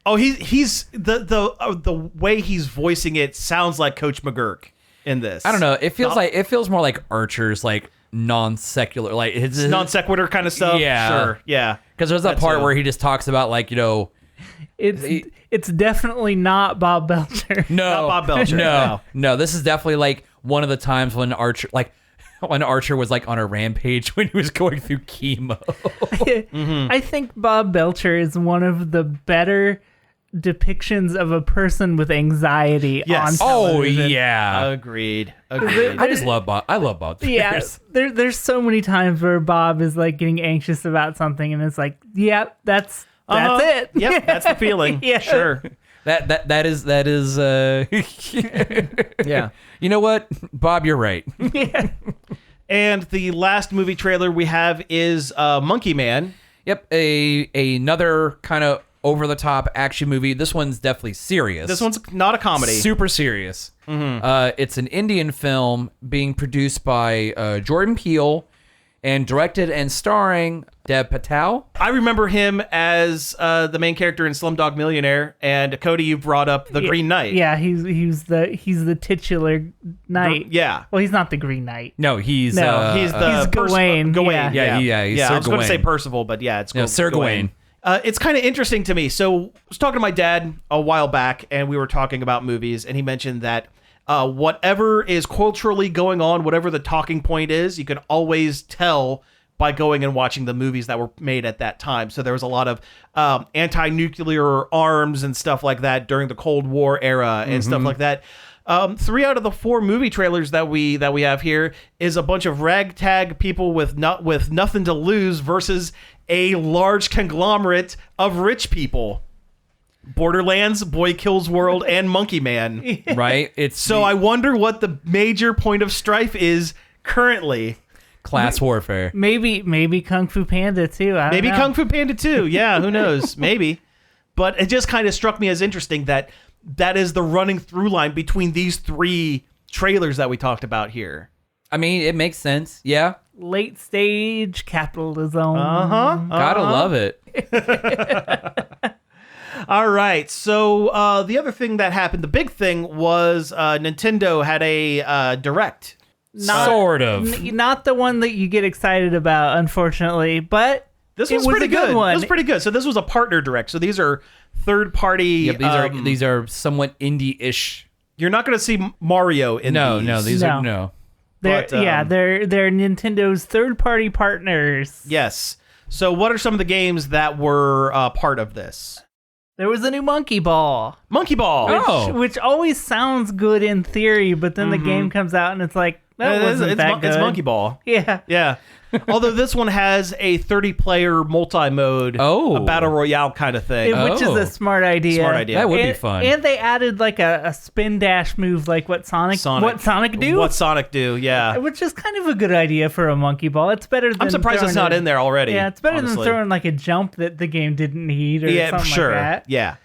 Oh, he's the way he's voicing it sounds like Coach McGurk in this. I don't know. It feels more like Archer's like non-secular, like it's non sequitur kind of stuff. Yeah. Sure. Yeah. Because there's that part where he just talks about like, It's definitely not Bob Belcher. No, Not Bob Belcher, no. This is definitely like one of the times when Archer was like on a rampage when he was going through chemo. I think Bob Belcher is one of the better depictions of a person with anxiety Yes. on Oh television. yeah, Agreed. I just love Bob. I love Bob. Yeah, there's so many times where Bob is like getting anxious about something, and it's like, yep, that's it. Yep, that's the feeling. Yeah. Sure. That is. Yeah. You know what, Bob? You're right. And the last movie trailer we have is Monkey Man. Yep, another kind of over the top action movie. This one's definitely serious. This one's not a comedy. Super serious. It's an Indian film being produced by Jordan Peele and directed and starring Dev Patel. I remember him as the main character in Slumdog Millionaire, and Cody, you brought up the Green Knight. Yeah, he's the titular knight. Yeah. Well, he's not the Green Knight. No, he's He's Gawain. Gawain. Yeah, he's Sir I was going to say Gawain. Percival, but yeah, it's Sir Gawain. It's kind of interesting to me. So I was talking to my dad a while back, and we were talking about movies, and he mentioned that whatever is culturally going on, whatever the talking point is, you can always tell by going and watching the movies that were made at that time. So there was a lot of anti-nuclear arms and stuff like that during the Cold War era and stuff like that. 3 out of the 4 movie trailers that we have here is a bunch of ragtag people with nothing to lose versus a large conglomerate of rich people. Borderlands, Boy Kills World, and Monkey Man. Right? It's So I wonder what the major point of strife is currently. class warfare. Maybe Kung Fu Panda too. I don't Maybe know. Kung Fu Panda 2. Yeah, who knows? Maybe. But it just kind of struck me as interesting that is the running through line between these 3 trailers that we talked about here. I mean, it makes sense. Yeah. Late stage capitalism. Gotta love it. All right. So the other thing that happened, the big thing was Nintendo had a Direct. Sort of. Not the one that you get excited about, unfortunately, but This it was was pretty a good one. It was pretty good. So this was a partner Direct. So these are third party. Yep, these are somewhat indie-ish. You're not going to see Mario in these. These No. are no. They're Nintendo's third-party partners. Yes. So what are some of the games that were part of this? There was a new Monkey Ball, Monkey Ball. Oh. which always sounds good in theory, but then the game comes out and it's like, that wasn't that good. It's Monkey Ball. Yeah. Yeah. Although this one has a 30-player multi-mode, a battle royale kind of thing. Which is a smart idea. Smart idea. That would be fun. And they added like a spin dash move, like what Sonic do. What Sonic do, yeah. Which is kind of a good idea for a Monkey Ball. It's better than I'm surprised it's not in there already. Yeah, it's better honestly. than throwing like a jump that the game didn't need or something sure. like that. Yeah.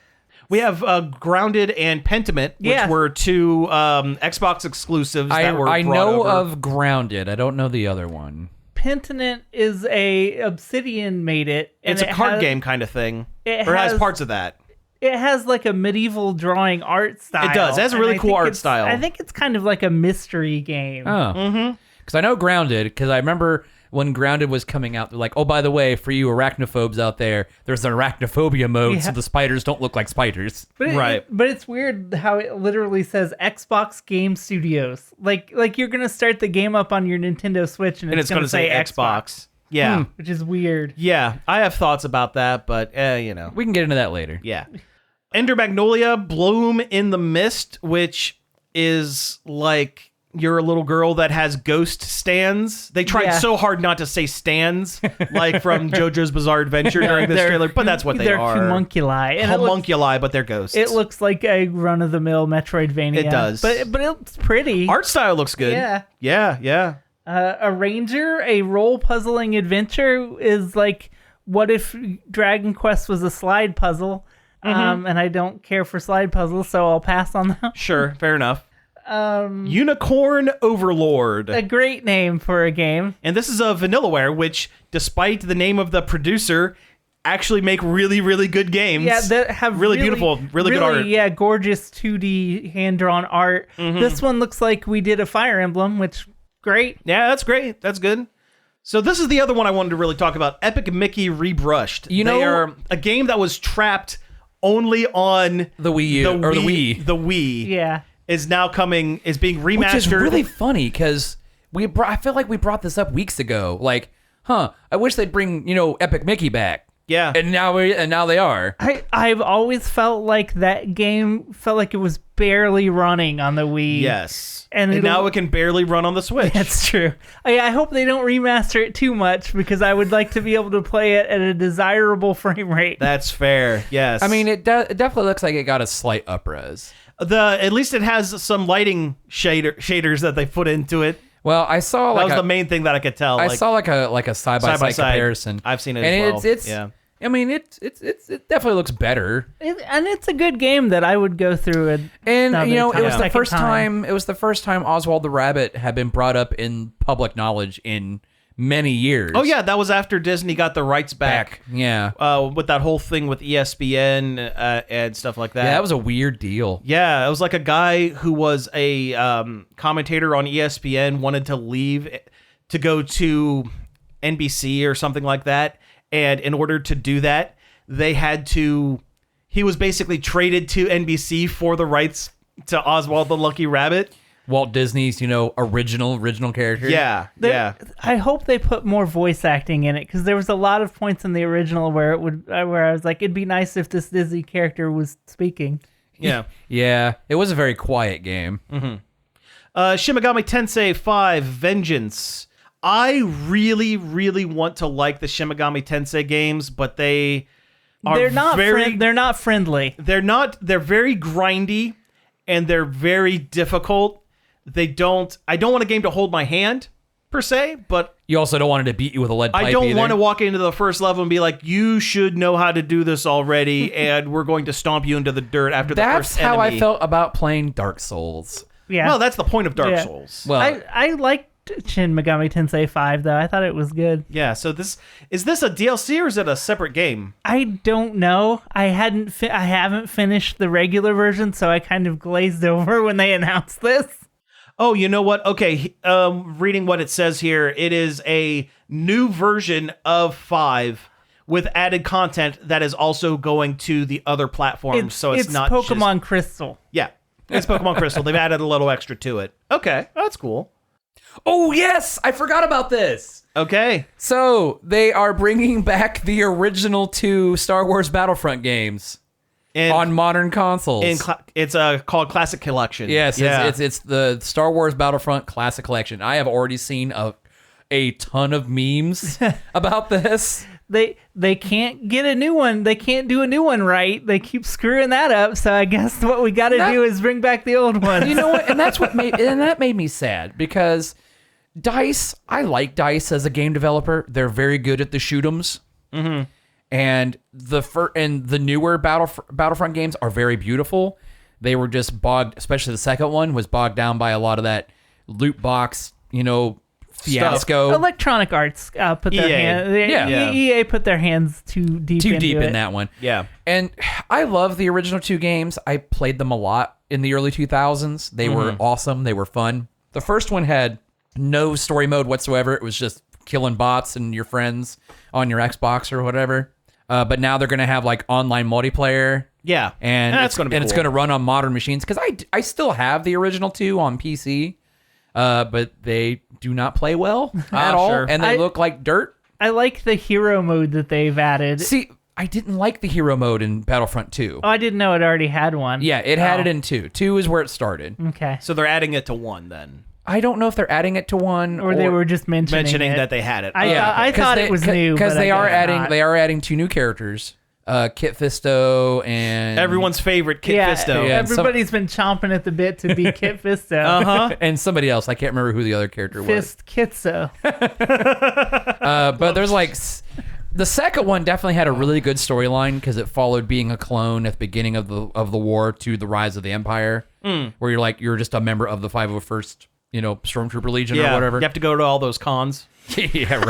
We have Grounded and Pentiment, which were 2 Xbox exclusives that were I brought know over. of Grounded. I don't know the other one. Pentiment is Obsidian made it. And It's a card game kind of thing. It has parts of that. It has like a medieval drawing art style. It does. It has a really cool art style. I think it's kind of like a mystery game. Oh. Because I know Grounded, because I remember when Grounded was coming out, they're like, oh, by the way, for you arachnophobes out there, there's an arachnophobia mode, so the spiders don't look like spiders. But but it's weird how it literally says Xbox Game Studios. Like you're going to start the game up on your Nintendo Switch and it's going to say Xbox. Yeah. Which is weird. Yeah. I have thoughts about that, but, We can get into that later. Yeah. Ender Magnolia, Bloom in the Mist, which is like you're a little girl that has ghost stands. They tried Yeah. so hard not to say stands, like from JoJo's Bizarre Adventure during this trailer, but that's what they they're are. homunculi. And Homunculi, but they're ghosts. it looks like a run-of-the-mill Metroidvania. It does. But it's pretty. Art style looks good. Yeah. Yeah. A ranger, a role puzzling adventure is like, what if Dragon Quest was a slide puzzle? And I don't care for slide puzzles, so I'll pass on that. Sure, fair enough. Unicorn Overlord. A great name for a game. And this is a Vanillaware, which, despite the name of the producer, actually make really, really good games. Yeah, that have really beautiful, really good art. Yeah, gorgeous 2D hand-drawn art. This one looks like we did a Fire Emblem, which, great. Yeah, that's great. That's good. So this is the other one I wanted to really talk about. Epic Mickey Rebrushed. You know- they are a game that was trapped only on The Wii U, or the Wii. The Wii Yeah. is now coming, is being remastered. Which is really funny because I feel like we brought this up weeks ago. Like, I wish they'd bring Epic Mickey back. Yeah. And now they are. I've always felt like that game felt like it was barely running on the Wii. Yes. And And it'll- now it can barely run on the Switch. That's true. I hope they don't remaster it too much because I would like to be able to play it at a desirable frame rate. That's fair. Yes. I mean, it definitely looks like it got a slight upres. At least it has some lighting shaders that they put into it. Well, I saw That like was the main thing that I could tell. I saw like a side by side comparison. I've seen it and as well. it's yeah. I mean, it definitely looks better. And it's a good game that I would go through. And another it was time. the first Second time. It was the first time Oswald the Rabbit had been brought up in public knowledge in many years. Oh yeah, that was after Disney got the rights back. Yeah. With that whole thing with ESPN and stuff like that. Yeah, that was a weird deal. Yeah, it was like a guy who was a commentator on ESPN wanted to leave to go to NBC or something like that. And in order to do that, he was basically traded to NBC for the rights to Oswald the Lucky Rabbit. Walt Disney's, original character. Yeah, yeah. I hope they put more voice acting in it because there was a lot of points in the original where I was like, it'd be nice if this Disney character was speaking. Yeah. Yeah, it was a very quiet game. Shin Megami Tensei 5 Vengeance. I really, really want to like the Shin Megami Tensei games, but they're not friendly. They're very grindy and they're very difficult. I don't want a game to hold my hand per se, but You also don't want it to beat you with a lead pipe I don't either. want to walk into the first level and be like, you should know how to do this already, and we're going to stomp you into the dirt after the That's first how enemy. I felt about playing Dark Souls. Yeah. Well, that's the point of Dark Yeah. Souls. Well, I liked Shin Megami Tensei 5 though. I thought it was good. Yeah, so is this a DLC or is it a separate game? I don't know. I haven't finished the regular version, so I kind of glazed over when they announced this. Oh, you know what? Okay, reading what it says here, it is a new version of 5 with added content that is also going to the other platforms. So it's not Pokemon Crystal. Yeah, it's Pokemon Crystal. They've added a little extra to it. Okay, that's cool. oh yes, I forgot about this. Okay. So they are bringing back the original 2 Star Wars Battlefront games And on modern consoles. it's called Classic Collection. Yes, yeah. it's the Star Wars Battlefront Classic Collection. I have already seen a ton of memes about this. They can't get a new one. They can't do a new one right. They keep screwing that up. So I guess what we got to do is bring back the old one. You know what? And that made me sad because DICE. I like DICE as a game developer. They're very good at the shoot 'ems. Mm-hmm. And the newer Battlefront games are very beautiful. They were just bogged, especially the second one was bogged down by a lot of that loot box, fiasco. Electronic Arts put their EA. hand. EA put their hands too deep in that one. Yeah. And I love the original 2 games. I played them a lot in the early 2000s. They were awesome. They were fun. The first one had no story mode whatsoever. It was just killing bots and your friends on your Xbox or whatever. But now they're going to have like online multiplayer. Yeah. And that's going to be it's going to run on modern machines because I still have the original 2 on PC. But they do not play well at all. Sure. And they look like dirt. I like the hero mode that they've added. See, I didn't like the hero mode in Battlefront 2. Oh, I didn't know it already had one. Yeah, it had it in 2. 2 is where it started. Okay. So they're adding it to 1 then. I don't know if they're adding it to one or they were just mentioning it. that they had it. I thought it was new because but they I are guess adding not. they are adding 2 new characters, Kit Fisto and Everyone's favorite Kit Fisto. Yeah. Everybody's been chomping at the bit to be Kit Fisto. and somebody else. I can't remember who the other character was. Fist Kitso. But there's like the second one definitely had a really good storyline because it followed being a clone at the beginning of the war to the rise of the Empire, where you're just a member of the 501st, Stormtrooper Legion or whatever. You have to go to all those cons. Yeah,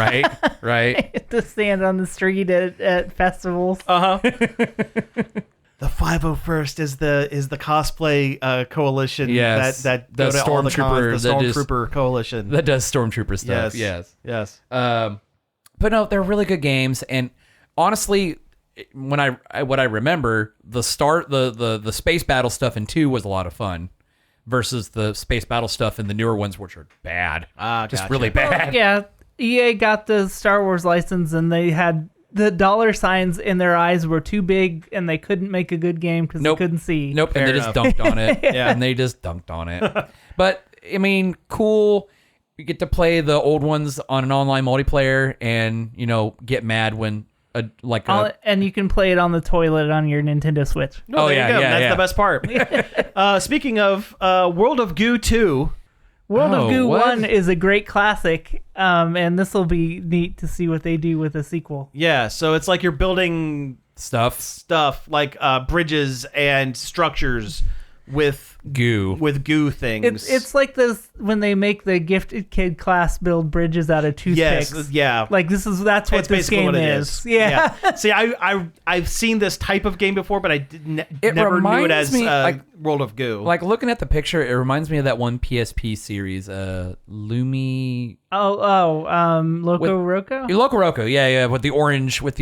right. To stand on the street at festivals. The 501st is the cosplay coalition. Yes. that The go to all the cons. The Stormtrooper that just- Stormtrooper coalition. That does Stormtrooper stuff. Yes. But no, they're really good games. And honestly, what I remember, the space battle stuff in 2 was a lot of fun, versus the space battle stuff in the newer ones, which are bad. Just Gotcha. really bad. Yeah, EA got the Star Wars license and they had the dollar signs in their eyes were too big and they couldn't make a good game because Nope. they couldn't see. Nope, Fair and they just enough. dunked on it. Yeah. And they just dunked on it. But I mean, cool. You get to play the old ones on an online multiplayer, and get mad when And you can play it on the toilet on your Nintendo Switch. No, there you go. That's yeah. the best part. Speaking of World of Goo 2. World of Goo what? 1 is a great classic, and this will be neat to see what they do with a sequel. Yeah, so it's like you're building stuff like bridges and structures with goo things. It's like this when they make the gifted kid class build bridges out of toothpicks. Yes, yeah. Like that's what It's this basically game what it is. Yeah. See, I've seen this type of game before, but I It never knew it reminds as me, World of Goo. Like looking at the picture, it reminds me of that one PSP series, Lumi. Loco Roco? Loco Roco, yeah, with the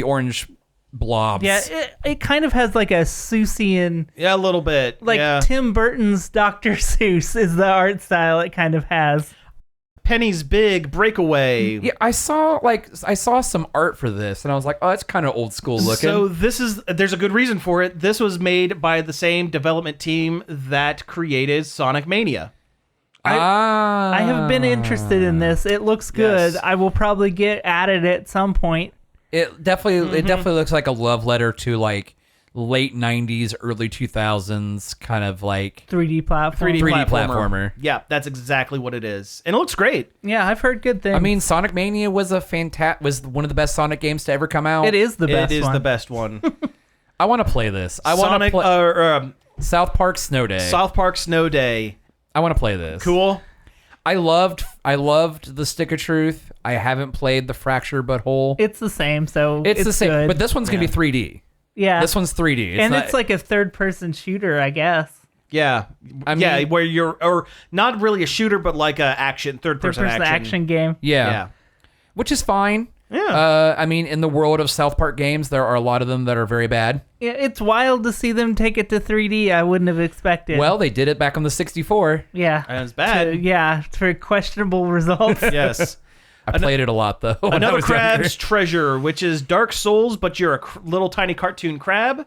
orange blobs. Yeah, it kind of has like a Seussian, Yeah, a little bit. like yeah. Tim Burton's Dr. Seuss is the art style it kind of has. Penny's Big Breakaway. Yeah, I saw some art for this, and I was like, oh, that's kind of old school looking. So there's a good reason for it. This was made by the same development team that created Sonic Mania. I have been interested in this. It looks good. Yes. I will probably get at it at some point. It definitely looks like a love letter to like late 90s, early 2000s kind of like 3D platform. 3D platformer. Yeah, that's exactly what it is. And it looks great. Yeah, I've heard good things. I mean, Sonic Mania was was one of the best Sonic games to ever come out. it is the best It is one. the best one. I want to play this. I want to Sonic, play South Park Snow Day. South Park Snow Day. I want to play this. Cool. I loved the Stick of Truth. I haven't played the Fracture But Whole. It's the same, so It's the same, good. but this one's gonna be 3D. yeah, This one's 3D. it's like a third-person shooter, I guess. Yeah. I yeah, mean- where you're, or not really a shooter, but like a action, third-person Third-person action game. yeah, which is fine. Yeah. I mean, in the world of South Park games, there are a lot of them that are very bad. Yeah, it's wild to see them take it to 3D. I wouldn't have expected. Well, they did it back on the 64. yeah, And it's bad. for questionable results. Yes. I played it a lot though. when I Another was younger. Crab's Treasure, which is Dark Souls, but you're a little tiny cartoon crab,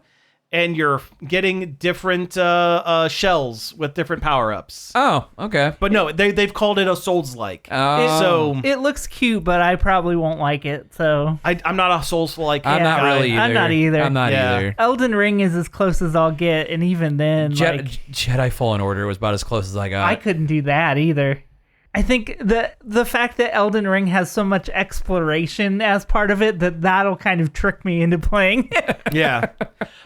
and you're getting different shells with different power-ups. Oh, okay. But no, they've called it a Souls-like. So It looks cute, but I probably won't like it. So I'm not a Souls-like I'm not guy. really either. I'm not either. I'm not Yeah. either. Elden Ring is as close as I'll get, and even then, Jedi Fallen Order was about as close as I got. I couldn't do that either. I think the fact that Elden Ring has so much exploration as part of it, that'll kind of trick me into playing. Yeah.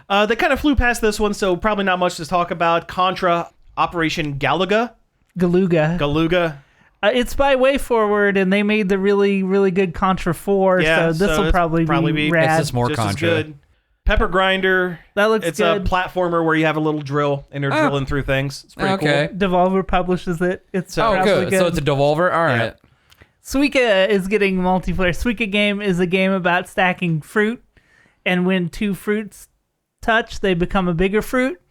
They kind of flew past this one, so probably not much to talk about. Contra Operation Galuga. Galuga. It's by Way Forward, and they made the really, really good Contra 4, Yeah, so this will it's probably be rad. It's just more Just as Contra. good. Pepper Grinder. That looks It's good. a platformer where you have a little drill and you're drilling through things. It's pretty Okay. cool. Devolver publishes it. It's Oh, probably good. So it's a Devolver. All right. Suika is getting multiplayer. Suika game is a game about stacking fruit, and when two fruits touch, they become a bigger fruit,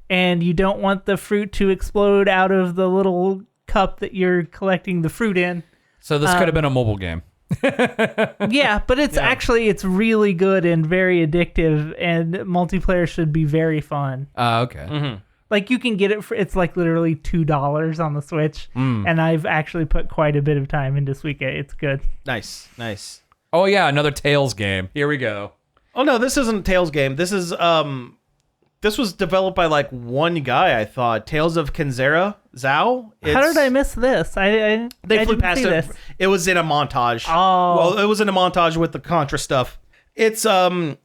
and you don't want the fruit to explode out of the little cup that you're collecting the fruit in. So this could have been a mobile game. Yeah, but it's really good and very addictive, and multiplayer should be very fun. Okay. Mm-hmm. Like you can get it for it's like literally $2 on the Switch, and I've actually put quite a bit of time into Suika. It's good. Nice. Oh yeah, another Tales game. Here we go. Oh no, this isn't a Tales game. This is this was developed by like one guy, I thought. Tales of Kenzera Zhao. How did I miss this? I They flew didn't past see it. this. It was in a montage. Oh. Well, it was in a montage with the Contra stuff. It's kind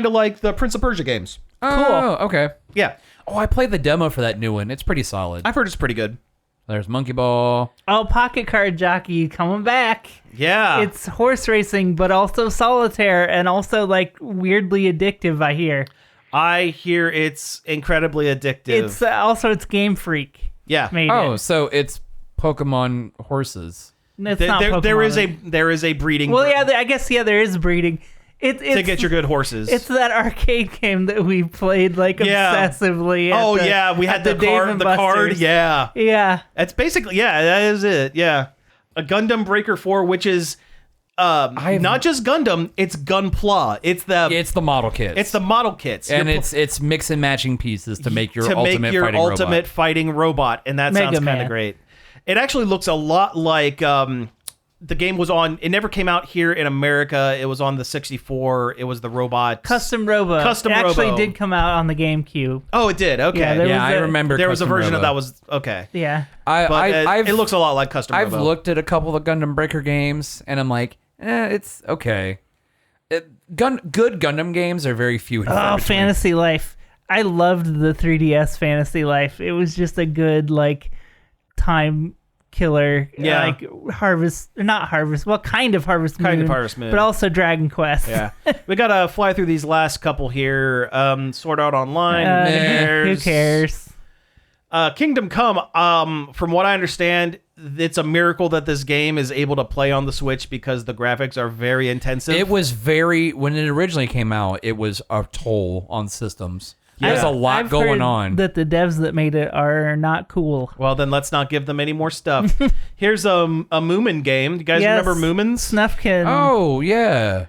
of like the Prince of Persia games. Oh, okay. Yeah. Oh, I played the demo for that new one. It's pretty solid. I've heard it's pretty good. There's Monkey Ball. Oh, Pocket Card Jockey coming back. Yeah. It's horse racing, but also solitaire and also like weirdly addictive, I hear. I hear it's incredibly addictive. It's also it's Game Freak. Yeah. Made Oh, it. so it's Pokemon horses. It's not Pokemon. there is a breeding Well, yeah, I guess there is breeding. It's to get your good horses. It's that arcade game that we played like Yeah. obsessively. Oh yeah, we had the Dave card. and The card. Buster's. Yeah. Yeah. That's basically that is it. Yeah. A Gundam Breaker 4, which is not just Gundam, it's Gunpla. It's the model kits. It's the model kits. and You're it's mix and matching pieces to make your to ultimate make your fighting ultimate robot. fighting robot, and that Mega sounds kind Man. of great. It actually looks a lot like the game was on. It never came out here in America. It was on the 64. It was the robot Custom Robo. Custom it actually Robo. did come out on the GameCube. Oh, it did. Okay. Yeah, there Yeah, was I a- remember. There was a Custom version Robo. of that was okay. Yeah. But it looks a lot like Custom I've Robo. looked at a couple of Gundam Breaker games, and I'm like, it's okay. Good Gundam games are very few and far Oh, between. Fantasy Life. I loved the 3DS Fantasy Life. It was just a good like time killer. Yeah. Like not Harvest. Well, kind of Harvest Moon. Kind of Harvest Moon. But also Dragon Quest. Yeah. We got to fly through these last couple here. Sword Art Online. Who There's, cares? Kingdom Come, from what I understand, it's a miracle that this game is able to play on the Switch because the graphics are very intensive. It was when it originally came out, it was a toll on systems. Yeah. There's a lot I've going heard on. that the devs that made it are not cool. Well, then let's not give them any more stuff. Here's a Moomin game. You guys Yes. remember Moomins? Snufkin. Oh yeah,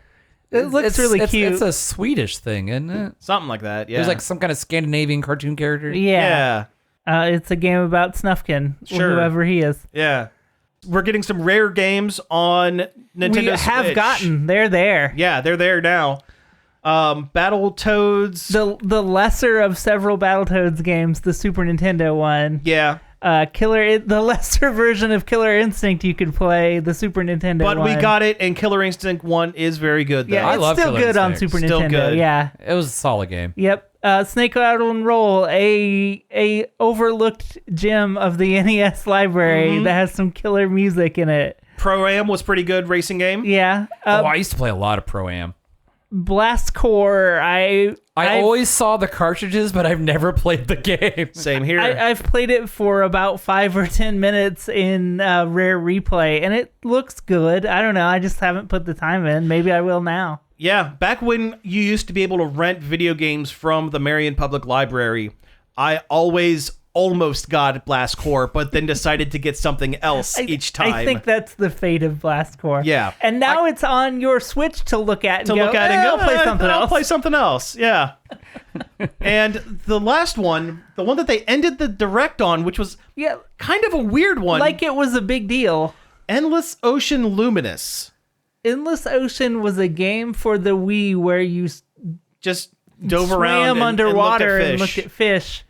It looks really cute. It's a Swedish thing, isn't it? Something like that, yeah. There's like some kind of Scandinavian cartoon character. Yeah. It's a game about Snufkin, Sure. whoever he is. Yeah. We're getting some rare games on Nintendo We have Switch. gotten. They're there. Yeah, they're there now. Battletoads. The lesser of several Battletoads games, the Super Nintendo one. Yeah. The lesser version of Killer Instinct you could play, the Super Nintendo But one. we got it, and Killer Instinct 1 is very good, though. Yeah, I it's love still Killer good on Instinct. Super Still Nintendo. good. Yeah. It was a solid game. Yep. Snake Rattle and Roll, a overlooked gem of the NES library Mm-hmm. that has some killer music in it. Pro-Am was pretty good racing game. Yeah. I used to play a lot of Pro-Am. Blast Core, I always saw the cartridges, but I've never played the game. Same here. I've played it for about 5 or 10 minutes in Rare Replay, and it looks good. I don't know. I just haven't put the time in. Maybe I will now. Yeah, back when you used to be able to rent video games from the Marion Public Library, I always almost got Blast Core, but then decided to get something else each time. I think that's the fate of Blast Core. Yeah. And now it's on your Switch to look at and go, I'll play something I'll else. play something else. Yeah. And the last one, the one that they ended the direct on, which was Yeah, kind of a weird one, like it was a big deal. Endless Ocean Luminous. Endless Ocean was a game for the Wii where you Just dove around swam underwater and and looked at fish.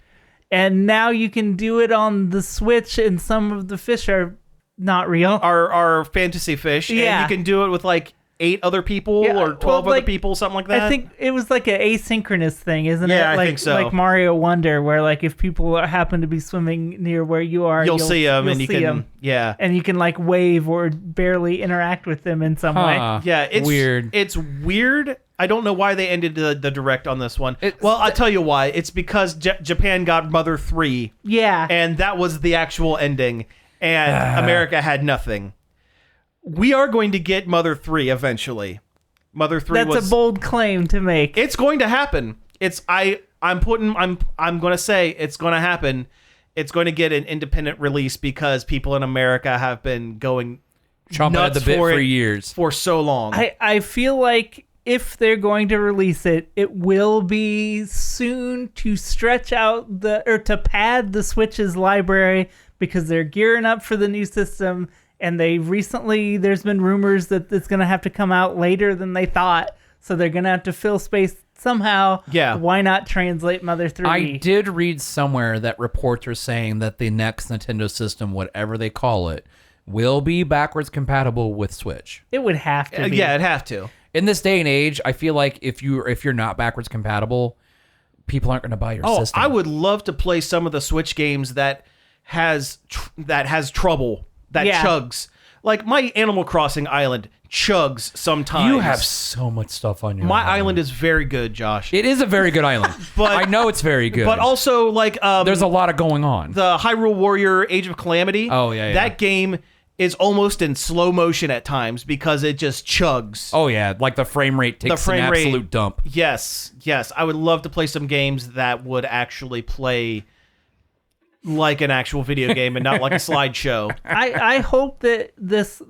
And now you can do it on the Switch, and some of the fish are not real. our fantasy fish. Yeah. And you can do it with like 8 other people Yeah, or 12 well, other like, people, something like that. I think it was like an asynchronous thing, isn't it? Yeah, I like, think so. Like Mario Wonder, where like if people happen to be swimming near where you are, you'll see them and you see can 'em. yeah. And you can like wave or barely interact with them in some way. Huh. Yeah, it's weird. It's weird. I don't know why they ended the direct on this one. It's- Well, I'll tell you why. It's because Japan got Mother 3, Yeah. and that was the actual ending, and America had nothing. We are going to get Mother 3 eventually. Mother 3 That's a bold claim to make. It's going to happen. I'm going to say it's going to happen. It's going to get an independent release because people in America have been going Chomping at nuts the bit for for it years. for so long. I feel like if they're going to release it, it will be soon to stretch out to pad the Switch's library, because they're gearing up for the new system. And there's been rumors that it's going to have to come out later than they thought. So they're going to have to fill space somehow. Yeah. Why not translate Mother 3? I did read somewhere that reports are saying that the next Nintendo system, whatever they call it, will be backwards compatible with Switch. It would have to be. Yeah, it'd have to. In this day and age, I feel like if you're not backwards compatible, people aren't going to buy your system. I would love to play some of the Switch games that has trouble, that chugs. Like my Animal Crossing island chugs sometimes. You have so much stuff on your My island is very good, Josh. It is a very good island. But I know it's very good. But also, like, there's a lot of going on. The Hyrule Warrior Age of Calamity. Oh, yeah. That game is almost in slow motion at times because it just chugs. Oh, yeah. Like the frame rate takes an absolute dump. Yes. I would love to play some games that would actually play like an actual video game and not like a slideshow. I hope that this...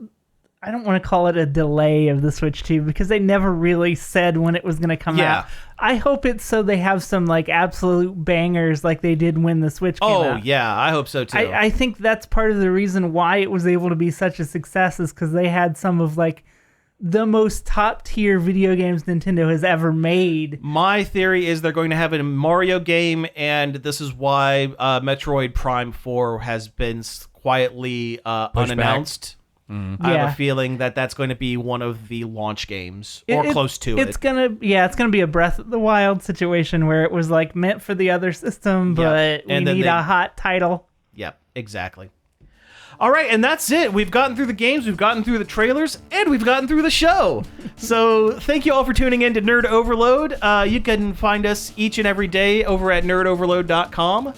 I don't want to call it a delay of the Switch 2 because they never really said when it was going to come out. I hope it's so they have some like absolute bangers like they did when the Switch came out. Oh, yeah. I hope so, too. I think that's part of the reason why it was able to be such a success is because they had some of like the most top-tier video games Nintendo has ever made. My theory is they're going to have a Mario game, and this is why Metroid Prime 4 has been quietly unannounced. I have a feeling that that's going to be one of the launch games or close to it. It's gonna be a Breath of the Wild situation where it was like meant for the other system, but we need a hot title. Yep, exactly. All right, and that's it. We've gotten through the games, we've gotten through the trailers, and we've gotten through the show. So thank you all for tuning in to Nerd Overload. You can find us each and every day over at nerdoverload.com.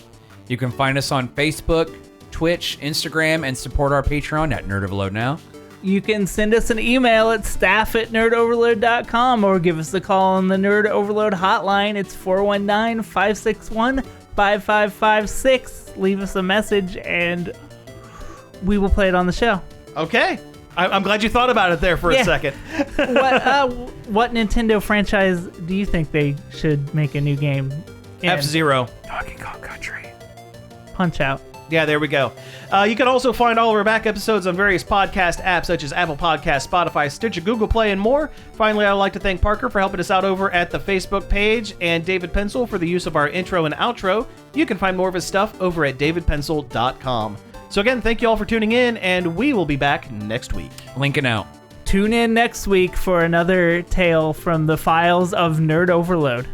You can find us on Facebook, Twitch, Instagram, and support our Patreon at Nerd Overload Now. You can send us an email at staff@nerdoverload.com or give us a call on the Nerd Overload hotline. It's 419-561-5556. Leave us a message and we will play it on the show. Okay. I'm glad you thought about it there for a second. What Nintendo franchise do you think they should make a new game in? F-Zero. Donkey Kong Country. Punch-Out. Yeah, there we go. You can also find all of our back episodes on various podcast apps such as Apple Podcasts, Spotify, Stitcher, Google Play, and more. Finally, I'd like to thank Parker for helping us out over at the Facebook page and David Pencil for the use of our intro and outro. You can find more of his stuff over at davidpencil.com. So again, thank you all for tuning in, and we will be back next week. Linking out. Tune in next week for another tale from the files of Nerd Overload.